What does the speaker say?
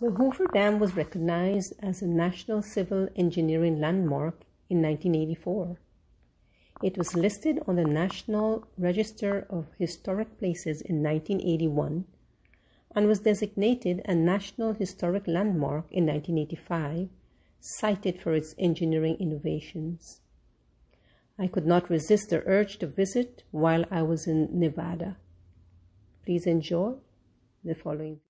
The Hoover Dam was recognized as a National Civil Engineering Landmark in 1984. It was listed on the National Register of Historic Places in 1981 and was designated a National Historic Landmark in 1985, cited for its engineering innovations. I could not resist the urge to visit while I was in Nevada. Please enjoy the following.